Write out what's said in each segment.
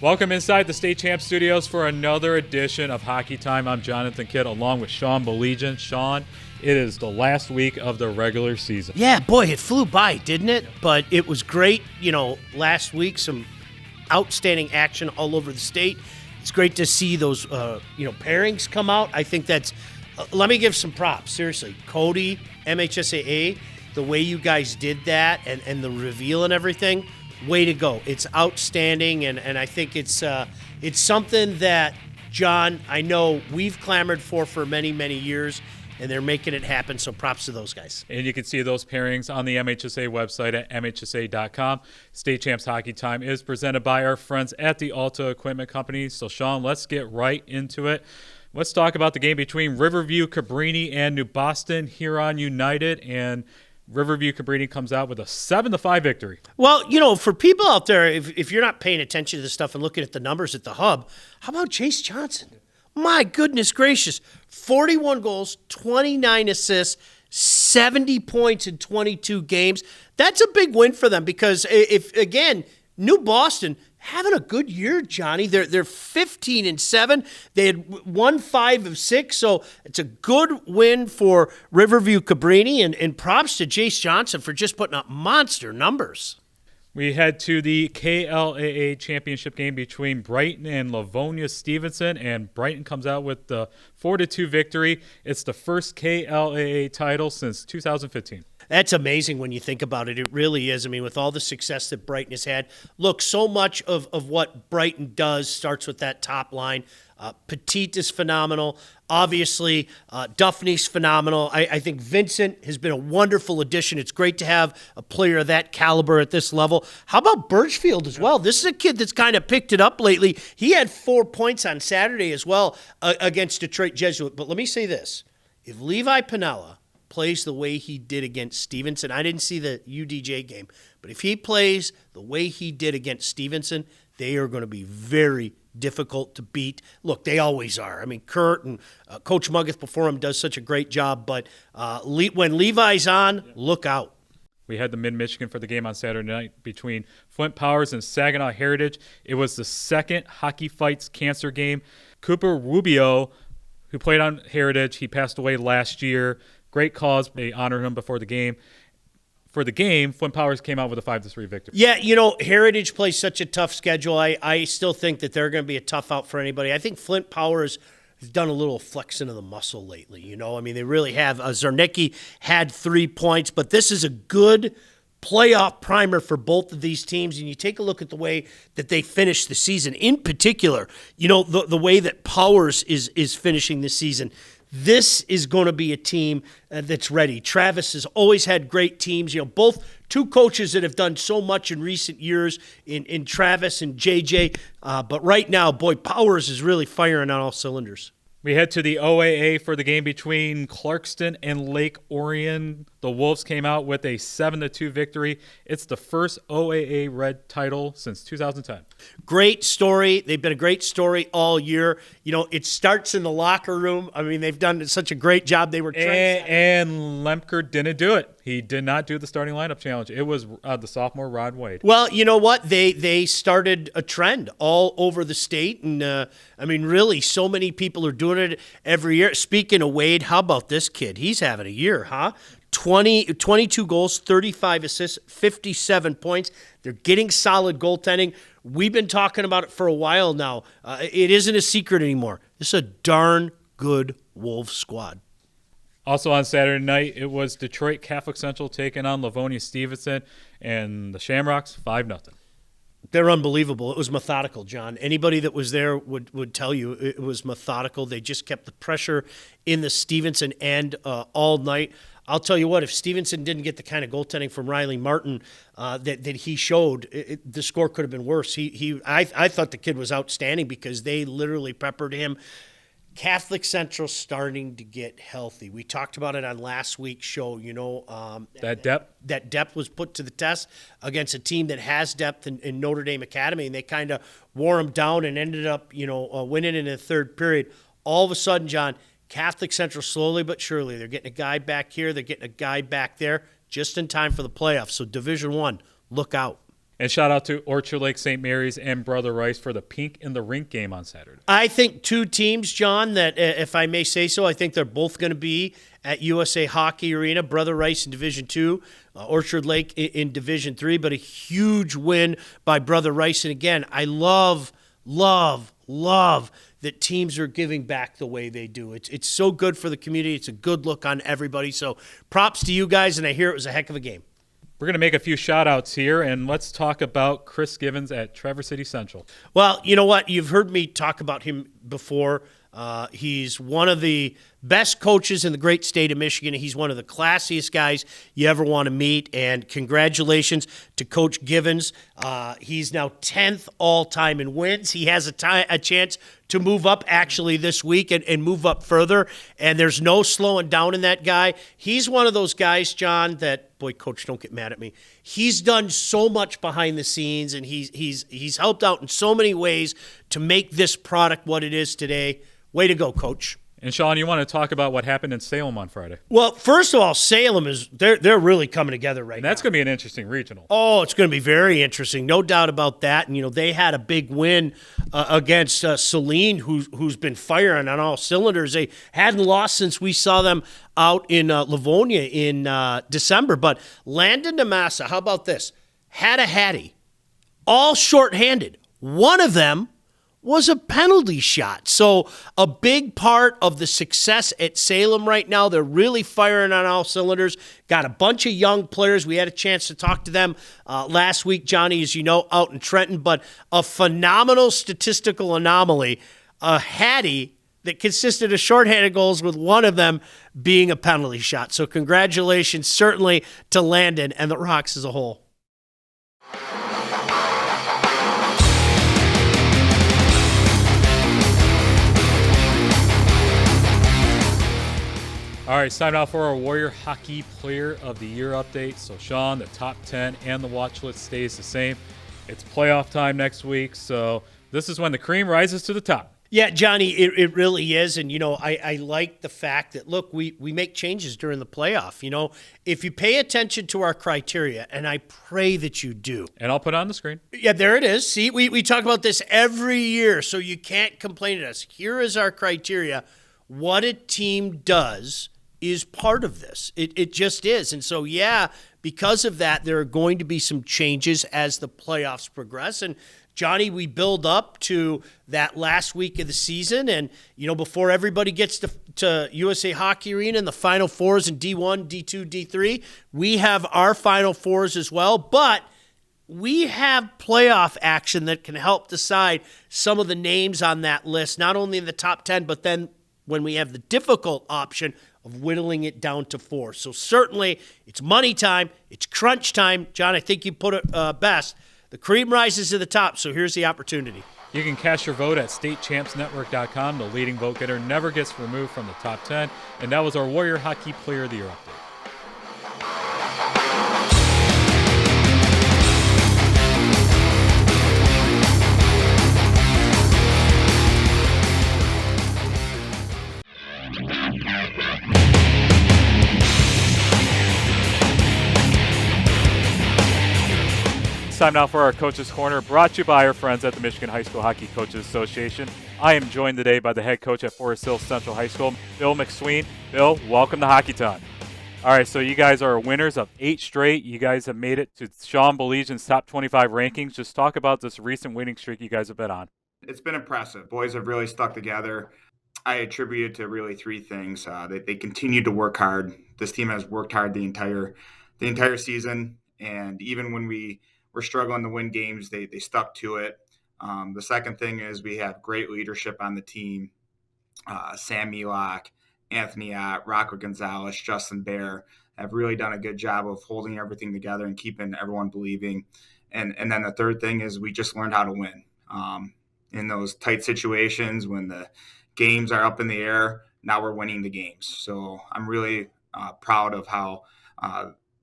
Welcome inside the State Champ Studios for another edition of Hockey Time. I'm Jonathon Kidd along with Sean Baligian. Sean, it is the last week of the regular season. Yeah, boy, it flew by, didn't it? But it was great. Last week, some outstanding action all over the state. It's great to see those, pairings come out. I think that's let me give some props. Seriously, Cody, MHSAA, the way you guys did that and the reveal and everything, way to go. It's outstanding, and I think it's something that, John, I know we've clamored for many, many years, and they're making it happen, so props to those guys. And you can see those pairings on the MHSA website at MHSA.com. State Champs Hockey Time is presented by our friends at the Alta Equipment Company. So, Sean, let's get right into it. Let's talk about the game between Riverview, Cabrini, and New Boston, Huron United, and Riverview Cabrini comes out with a 7-5 victory. Well, for people out there, if you're not paying attention to this stuff and looking at the numbers at the hub, how about Chase Johnson? My goodness gracious. 41 goals, 29 assists, 70 points in 22 games. That's a big win for them because, New Boston having a good year, Johnny. They're 15-7. They had won 5 of 6, so it's a good win for Riverview Cabrini, and props to Jace Johnson for just putting up monster numbers. We head to the KLAA championship game between Brighton and Livonia Stevenson, and Brighton comes out with the 4-2 victory. It's the first KLAA title since 2015. That's amazing when you think about it. It really is. I mean, with all the success that Brighton has had, look, so much of what Brighton does starts with that top line. Petit is phenomenal. Obviously, Duffney's phenomenal. I think Vincent has been a wonderful addition. It's great to have a player of that caliber at this level. How about Birchfield as well? This is a kid that's kind of picked it up lately. He had 4 points on Saturday as well against Detroit Jesuit. But let me say this. If Levi Piniella plays the way he did against Stevenson, I didn't see the UDJ game, but if he plays the way he did against Stevenson, they are going to be very difficult to beat. Look, they always are. I mean, Kurt and Coach Muggeth before him does such a great job, but when Levi's on, look out. We had the Mid-Michigan for the game on Saturday night between Flint Powers and Saginaw Heritage. It was the second Hockey Fights Cancer game. Cooper Rubio, who played on Heritage, he passed away last year. Great cause. They honored him before the game. For the game, Flint Powers came out with a 5-3 victory. Yeah, Heritage plays such a tough schedule. I still think that they're going to be a tough out for anybody. I think Flint Powers has done a little flexing of the muscle lately. I mean, they really have. Zarnicki had 3 points, but this is a good playoff primer for both of these teams. And you take a look at the way that they finished the season. In particular, the way that Powers is finishing the season. This is going to be a team that's ready. Travis has always had great teams. Both two coaches that have done so much in recent years in Travis and JJ. But right now, boy, Powers is really firing on all cylinders. We head to the OAA for the game between Clarkston and Lake Orion. The Wolves came out with a 7-2 victory. It's the first OAA Red title since 2010. Great story. They've been a great story all year. It starts in the locker room. I mean, they've done such a great job. They were and Lemker didn't do it. He did not do the starting lineup challenge. It was the sophomore Rod Wade. Well, you know what? They started a trend all over the state, and really, so many people are doing it every year. Speaking of Wade, how about this kid? He's having a year, huh? 22 goals, 35 assists, 57 points. They're getting solid goaltending. We've been talking about it for a while now. It isn't a secret anymore. This is a darn good Wolves squad. Also on Saturday night, it was Detroit Catholic Central taking on Livonia Stevenson, and the Shamrocks 5-0. They're unbelievable. It was methodical, John. Anybody that was there would tell you it was methodical. They just kept the pressure in the Stevenson end all night. I'll tell you what, if Stevenson didn't get the kind of goaltending from Riley Martin that he showed, the score could have been worse. I thought the kid was outstanding because they literally peppered him. Catholic Central starting to get healthy. We talked about it on last week's show. That depth? That depth was put to the test against a team that has depth in Notre Dame Academy, and they kind of wore them down and ended up, winning in the third period. All of a sudden, John, Catholic Central slowly but surely, they're getting a guy back here, they're getting a guy back there, just in time for the playoffs. So Division I, look out. And shout out to Orchard Lake St. Mary's and Brother Rice for the Pink in the Rink game on Saturday. I think two teams, John, that, if I may say so, I think they're both going to be at USA Hockey Arena. Brother Rice in Division II, Orchard Lake in Division III, but a huge win by Brother Rice. And again, I love that teams are giving back the way they do. It's so good for the community. It's a good look on everybody. So props to you guys, and I hear it was a heck of a game. We're going to make a few shout-outs here, and let's talk about Chris Givens at Traverse City Central. Well, you know what? You've heard me talk about him before. He's one of the best coaches in the great state of Michigan. He's one of the classiest guys you ever want to meet, and congratulations to Coach Givens. He's now 10th all-time in wins. He has a chance to move up actually this week and move up further, and there's no slowing down in that guy. He's one of those guys, John, that, boy, Coach, don't get mad at me. He's done so much behind the scenes, and he's helped out in so many ways to make this product what it is today. Way to go, Coach. And Sean, you want to talk about what happened in Salem on Friday? Well, first of all, Salem they're really coming together right now. And that's going to be an interesting regional. Oh, it's going to be very interesting, no doubt about that. And they had a big win against Celine, who's been firing on all cylinders. They hadn't lost since we saw them out in Livonia in December. But Landon Demassa, how about this? Had a hattie, all shorthanded. One of them was a penalty shot. So a big part of the success at Salem right now, they're really firing on all cylinders. Got a bunch of young players. We had a chance to talk to them last week, Johnny, as you know, out in Trenton. But a phenomenal statistical anomaly, a hattie that consisted of shorthanded goals with one of them being a penalty shot. So congratulations certainly to Landon and the Rocks as a whole. All right, it's time now for our Warrior Hockey Player of the Year update. So, Sean, the top 10 and the watch list stays the same. It's playoff time next week, so this is when the cream rises to the top. Yeah, Johnny, it really is. And, I like the fact that, look, we make changes during the playoff. If you pay attention to our criteria, and I pray that you do. And I'll put it on the screen. Yeah, there it is. See, we talk about this every year, so you can't complain at us. Here is our criteria. What a team does is part of this. It just is. And so, yeah, because of that, there are going to be some changes as the playoffs progress. And, Johnny, we build up to that last week of the season. And, before everybody gets to USA Hockey Arena and the Final Fours in D1, D2, D3, we have our Final Fours as well. But we have playoff action that can help decide some of the names on that list, not only in the top 10, but then when we have the difficult option of whittling it down to 4. So certainly it's money time. It's crunch time. John, I think you put it best. The cream rises to the top, so here's the opportunity. You can cast your vote at statechampsnetwork.com. The leading vote getter never gets removed from the top 10. And that was our Warrior Hockey Player of the Year update. Time now for our Coaches Corner, brought to you by our friends at the Michigan High School Hockey Coaches Association. I am joined today by the head coach at Forest Hill Central High School, Bill McSween. Bill, welcome to Hockey Time. All right, so you guys are winners of 8 straight. You guys have made it to Sean Baligian's top 25 rankings. Just talk about this recent winning streak you guys have been on. It's been impressive. Boys have really stuck together. I attribute it to really 3 things. They continue to work hard. This team has worked hard the entire season, and even when we're struggling to win games, they stuck to it. The second thing is we have great leadership on the team. Sam Milak, Anthony Ott, Rocco Gonzalez, Justin Bear have really done a good job of holding everything together and keeping everyone believing. And then the third thing is we just learned how to win. In those tight situations when the games are up in the air, now we're winning the games. So I'm really proud of how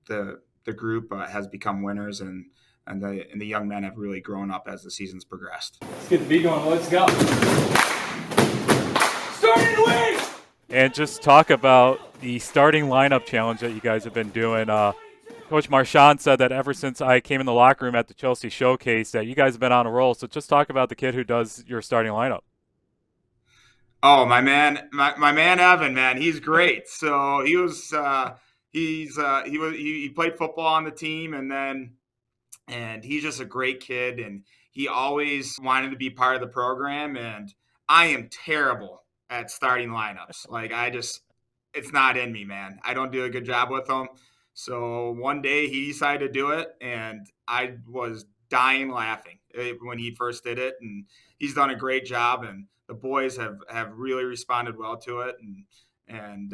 the group has become winners, and the young men have really grown up as the season's progressed. Let's get the beat going. Let's go. Starting to win! And just talk about the starting lineup challenge that you guys have been doing. Coach Marchand said that ever since I came in the locker room at the Chelsea Showcase that you guys have been on a roll. So just talk about the kid who does your starting lineup. Oh, my man Evan, man, he's great. So he played football on the team, and he's just a great kid, and he always wanted to be part of the program. And I am terrible at starting lineups. Like it's not in me, man. I don't do a good job with them. So one day he decided to do it, and I was dying laughing when he first did it. And he's done a great job, and the boys have really responded well to it. And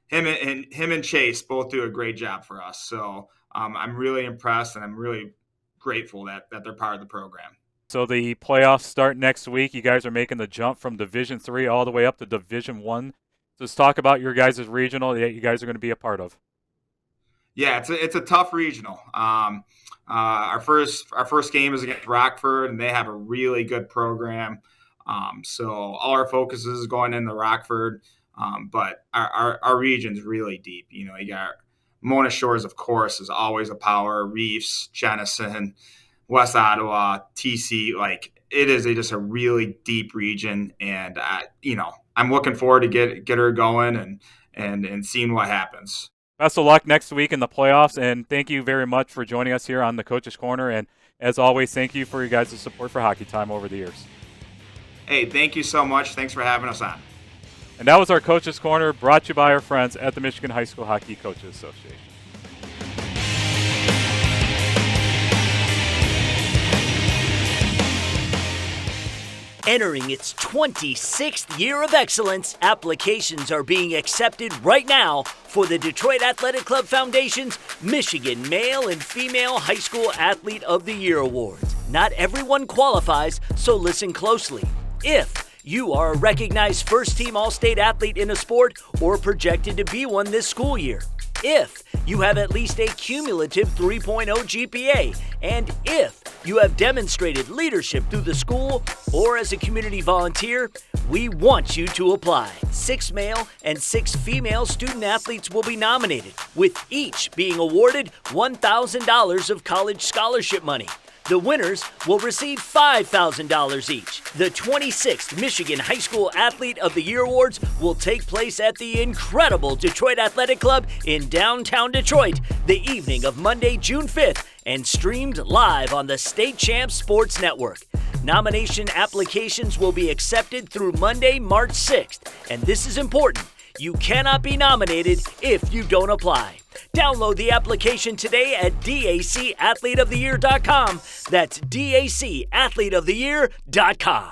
him and Chase both do a great job for us. So I'm really impressed, and I'm really grateful that they're part of the program. So the playoffs start next week. You guys are making the jump from Division III all the way up to Division I. Just talk about your guys' regional that you guys are going to be a part of. Yeah, it's a tough regional. Our first game is against Rockford, and they have a really good program. So all our focus is going into Rockford, but our region's really deep. You got Mona Shores, of course, is always a power. Reefs, Jenison, West Ottawa, TC, like it is just a really deep region, and I'm looking forward to get her going and seeing what happens. Best of luck next week in the playoffs, and thank you very much for joining us here on the Coach's Corner. And as always, thank you for your guys' support for Hockey Time over the years. Hey, thank you so much. Thanks for having us on. And that was our Coach's Corner, brought to you by our friends at the Michigan High School Hockey Coaches Association. Entering its 26th year of excellence, applications are being accepted right now for the Detroit Athletic Club Foundation's Michigan Male and Female High School Athlete of the Year Awards. Not everyone qualifies, so listen closely. If you are a recognized first-team All-State athlete in a sport or projected to be one this school year, if you have at least a cumulative 3.0 GPA, and if you have demonstrated leadership through the school or as a community volunteer, we want you to apply. 6 male and 6 female student athletes will be nominated, with each being awarded $1,000 of college scholarship money. The winners will receive $5,000 each. The 26th Michigan High School Athlete of the Year Awards will take place at the incredible Detroit Athletic Club in downtown Detroit the evening of Monday, June 5th, and streamed live on the State Champs Sports Network. Nomination applications will be accepted through Monday, March 6th, and this is important. You cannot be nominated if you don't apply. Download the application today at dacathleteoftheyear.com. That's dacathleteoftheyear.com.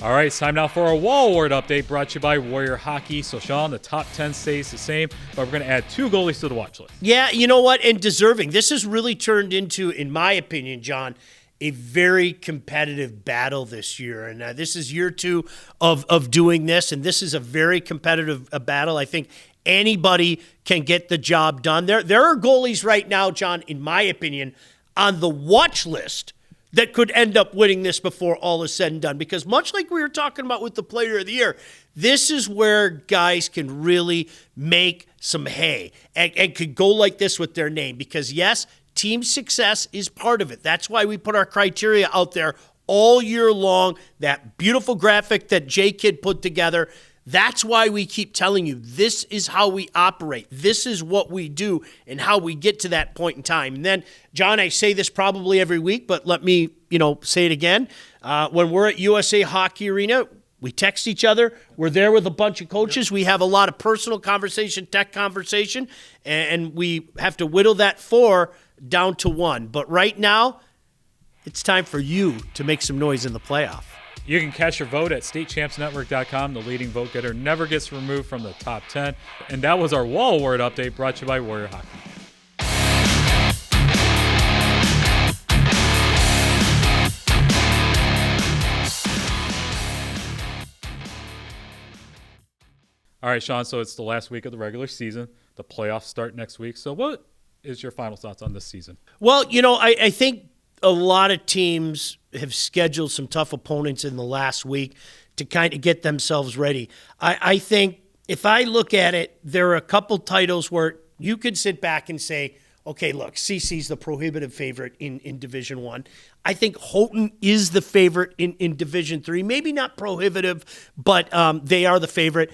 All right, it's time now for our Wall Award update brought to you by Warrior Hockey. So, Sean, the top 10 stays the same, but we're going to add 2 goalies to the watch list. Yeah, you know what? And deserving. This has really turned into, in my opinion, John, a very competitive battle this year. And this is year 2 of doing this, and this is a very competitive battle. I think anybody can get the job done. There are goalies right now, John, in my opinion, on the watch list that could end up winning this before all is said and done. Because much like we were talking about with the Player of the Year, this is where guys can really make some hay and could go like this with their name. Because, yes, team success is part of it. That's why we put our criteria out there all year long. That beautiful graphic that J-Kid put together. That's why we keep telling you this is how we operate. This is what we do and how we get to that point in time. And then, John, I say this probably every week, but let me, say it again. When we're at USA Hockey Arena, we text each other. We're there with a bunch of coaches. We have a lot of personal conversation, tech conversation, and we have to whittle that 4 down to 1. But right now, it's time for you to make some noise in the playoff. You can cast your vote at statechampsnetwork.com. The leading vote getter never gets removed from the top 10. And that was our Wall Award update brought to you by Warrior Hockey. All right, Sean, so it's the last week of the regular season. The playoffs start next week. So what is your final thoughts on this season? Well, I think a lot of teams have scheduled some tough opponents in the last week to kind of get themselves ready. I think if I look at it, there are a couple titles where you could sit back and say, okay, look, CC's the prohibitive favorite in Division I. I think Houghton is the favorite in Division III. Maybe not prohibitive, but they are the favorite.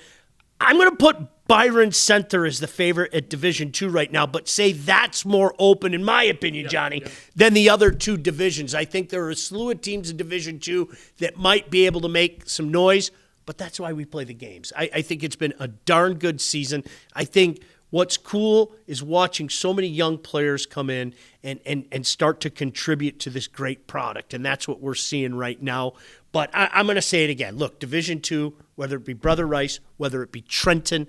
I'm going to put Byron Center as the favorite at Division II right now, but say that's more open, in my opinion, Johnny, than the other two divisions. I think there are a slew of teams in Division II that might be able to make some noise, but that's why we play the games. I think it's been a darn good season. I think what's cool is watching so many young players come in and start to contribute to this great product, and that's what we're seeing right now. But I'm going to say it again. Look, Division II, whether it be Brother Rice, whether it be Trenton,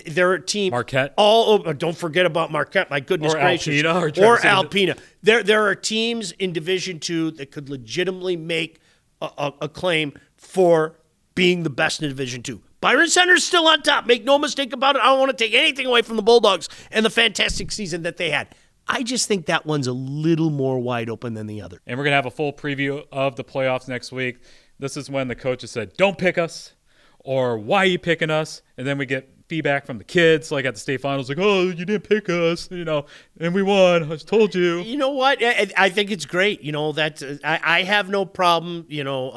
there are teams. Marquette. All over. Don't forget about Marquette. My goodness gracious. Alpena, or Alpena. There are teams in Division II that could legitimately make a claim for being the best in Division II. Byron Center's still on top. Make no mistake about it. I don't want to take anything away from the Bulldogs and the fantastic season that they had. I just think that one's a little more wide open than the other. And we're going to have a full preview of the playoffs next week. This is when the coaches said, don't pick us, or why are you picking us? And then we get feedback from the kids, like at the state finals, like, oh, you didn't pick us, and we won. I just told you. You know what? I think it's great. I have no problem, you know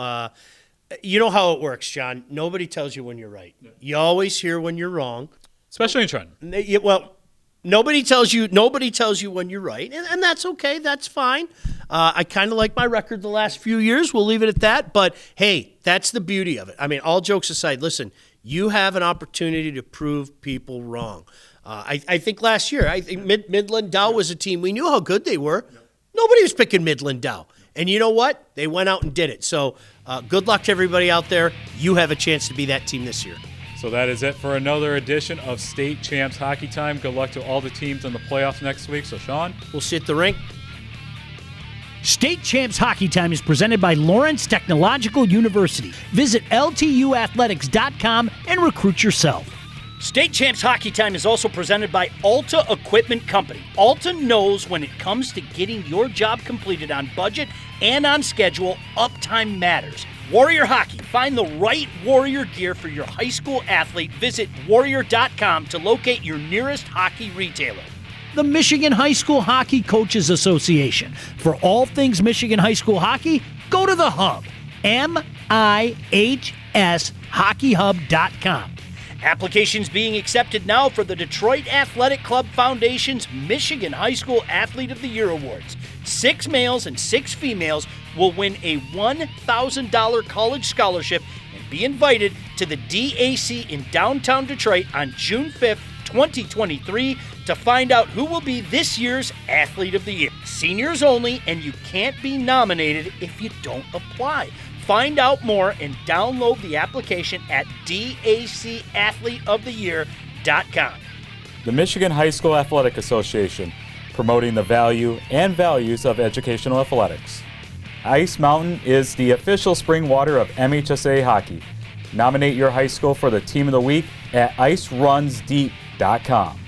how it works, John. Nobody tells you when you're right. Yeah. You always hear when you're wrong. Especially in Trenton. Well, nobody tells you when you're right, and that's okay. That's fine. I kind of like my record the last few years. We'll leave it at that. But, hey, that's the beauty of it. I mean, all jokes aside, listen, you have an opportunity to prove people wrong. I think last year, Midland Dow was a team. We knew how good they were. Yeah. Nobody was picking Midland Dow. And you know what? They went out and did it. So good luck to everybody out there. You have a chance to be that team this year. So that is it for another edition of State Champs Hockey Time. Good luck to all the teams in the playoffs next week. So, Sean? We'll see you at the rink. State Champs Hockey Time is presented by Lawrence Technological University. Visit ltuathletics.com and recruit yourself. State Champs Hockey Time is also presented by Alta Equipment Company. Alta knows when it comes to getting your job completed on budget and on schedule, uptime matters. Warrior Hockey. Find the right Warrior gear for your high school athlete. Visit warrior.com to locate your nearest hockey retailer. The Michigan High School Hockey Coaches Association. For all things Michigan high school hockey, go to the Hub. MIHS hockeyhub.com. Applications being accepted now for the Detroit Athletic Club Foundation's Michigan High School Athlete of the Year Awards. 6 males and 6 females will win a $1,000 college scholarship and be invited to the DAC in downtown Detroit on June 5th, 2023 to find out who will be this year's Athlete of the Year. Seniors only, and you can't be nominated if you don't apply. Find out more and download the application at dacathleteoftheyear.com. The Michigan High School Athletic Association, promoting the value and values of educational athletics. Ice Mountain is the official spring water of MHSA hockey. Nominate your high school for the Team of the Week at icerunsdeep.com.